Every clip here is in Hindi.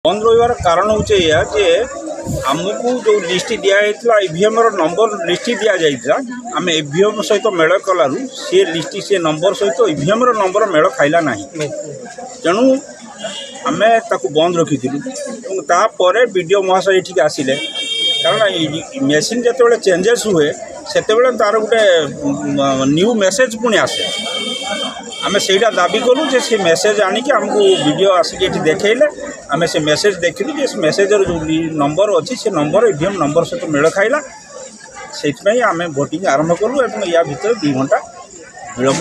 बंद रही कारण हूँ जे आमको जो लिस्ट दिखाई ईवीएम नंबर लिस्ट दि जाता आम ईवीएम सहित मेल कलु सी लिस्ट सी नंबर सहित ईवीएम नंबर मेल खाइला ना तेणु आम बंद रखी तापर वीडियो महाशय ये आसिले कारण मेसीन जो चेंजेस हुए से तार गोटे न्यू मेसेज पुणी आसे आम से दाबी कलु से मेसेज आणिकी आमको वीडियो आसिक देखले आम से मेसेज देखलु जे मेसेजर जो नंबर अच्छी से नंबर ईवीएम नंबर सहित मेल खाइला से आम भोटिंग आरंभ कलु या भर 2 घंटा विलम्ब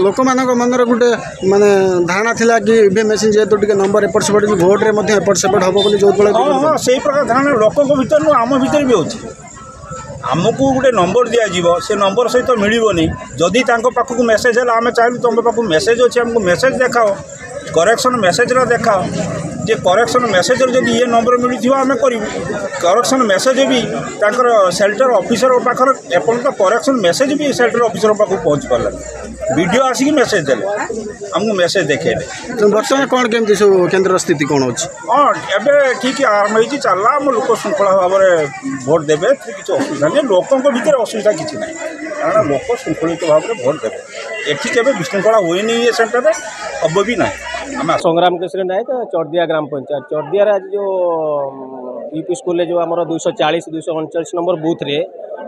लोक मान मन गोटे माने धारणा थिला कि ईवीएम मेसीन जेहेतु टिके नंबर एपट सेपट भोट रे एपट सेपट हम बोली जो हाँ से प्रकार धारणा लोक भर आम भर भी अच्छे आमको गोटे नंबर दिज्व से नंबर सहित मिलनी जदि पाखक मेसेज है आम चाहिए तुम पाक मेसेज अच्छे आमको मेसेज देखाओ करेक्शन मेसेज देखाओ जे करेक्शन मेसेज जब ये नंबर मिली आम करूँ करेक्शन मेसेज भी सेल्टर ऑफिसर पाखर एपर्त करेक्शन मेसेज भी सेल्टर ऑफिसर पाक पहुँच पारा वीडियो आसिक मेसेज दे आमको मेसेज देखे बर्तमान कौन केमती सब केन्द्र स्थिति कौन अच्छी हाँ एवं ठीक आरंभ हो चलला आम लोक श्रृंखला भाव में भोट देवे किसी असुविधा नहीं लोकों भर असुविधा किसी ना कारण लोक श्रृंखलित भाव में भोट देवे एटी के विशृंखला हुए ये सेन्टर हम भी ना संग्राम केशरी नायक चौरदिया ग्राम पंचायत चौरदिया आज जो यूपी स्कूल जो आम 240 239 नंबर बुथ रे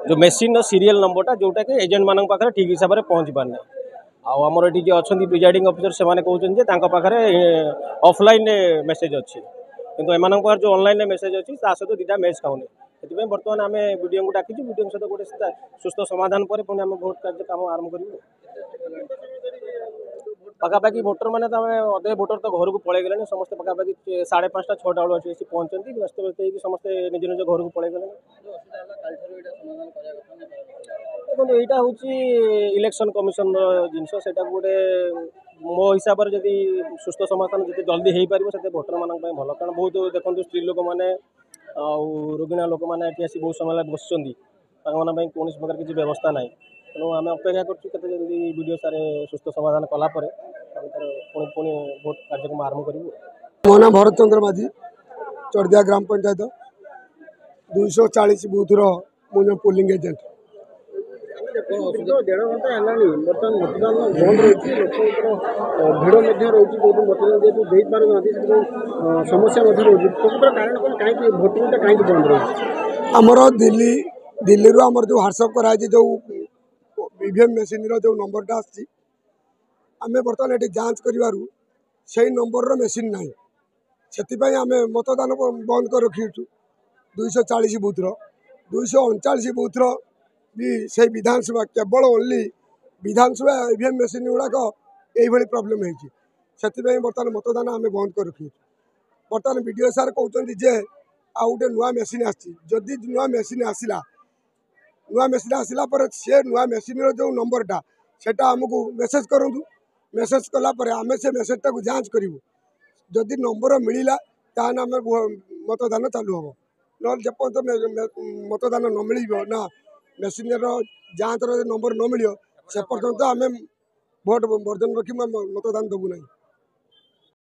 जो मेसीन सीरियल नंबरटा जोटा कि एजेंट मान पाखे ठीक हिसाब से पहुँच पारना आमर ये जो अच्छा प्रिजाइडिंग ऑफिसर से कहते ऑफलाइन मेसेज अच्छी किंतु एम जो ऑनलाइन मेसेज अच्छी सहित 2टा मैच खाऊनी से बर्तमान आम वीडियो को डाकी वीडियो सहित गोटे सुस्थ समाधान पर पुणी आम भोट कार्य काम आरंभ कर पखापाखि भोटर मैंने अधे भोटर तो घर को पलि गले समस्त पखापाखि 5:30 6टा बेलू अच्छी पहुँचती व्यस्त व्यस्त समस्त निज निज घर को पलि गले देखो यहाँ हूँ इलेक्शन कमिशन जिनस से गोटे मो हिसाब से जदि सुस्थ समाधान जिते जल्दी हो पार से भोटर मान भल कारण बहुत देखो स्त्री लोक मैंने रोगिणा लोक मैंने आसी बहुत समय बस कौन प्रकार किसी व्यवस्था ना तेणु आम अपेक्षा करते वीडियो सारे सुस्थ समाधान कलापर पुणी भोट कार्यक्रम आरंभ करूँ। मो ना भरत चंद्र माझी चौरदिया ग्राम पंचायत 240 बूथर मुझे पोलिंग एजेंट डेढ़ घंटा है बर्तमान मतदान बंद रही भिड़ रही मतदान जेहतु समस्या रही कारण कौन कहीं भोटिंग कहीं बंद रही आमर दिल्ली आमर जो ह्वाट्सअप कराई जो ईवीएम मेसीन जो नंबरटा आम बर्तमान ये जांच करूँ से नंबर मेसीन ना से आम मतदान बंद कर रखी 240 बूथर 239 बूथर भी से विधानसभा केवल ओनली विधानसभा ईवीएम मेसीन गुड़ाक यही प्रोब्लेम होती बर्तमान मतदान आम बंद कर रखी बर्तमान वीडियो सार कहते जे आ गोटे नुआ मेसीन आदि नुआ मेसीन आसला नुआ मेसीन आसला से नुआ मेसीन जो नंबरटा सेटा आमको मेसेज करूँ मेसेज कलापर आम से मेसेजटा को जांच करूँ जदि नंबर मिलला तान आम मतदान चालू हम ना जपर्यंत मतदान न मिल ना मेसीन जांच नंबर न मिल से पर्यंत आम भोट बर्जन रखी मतदान देवु ना।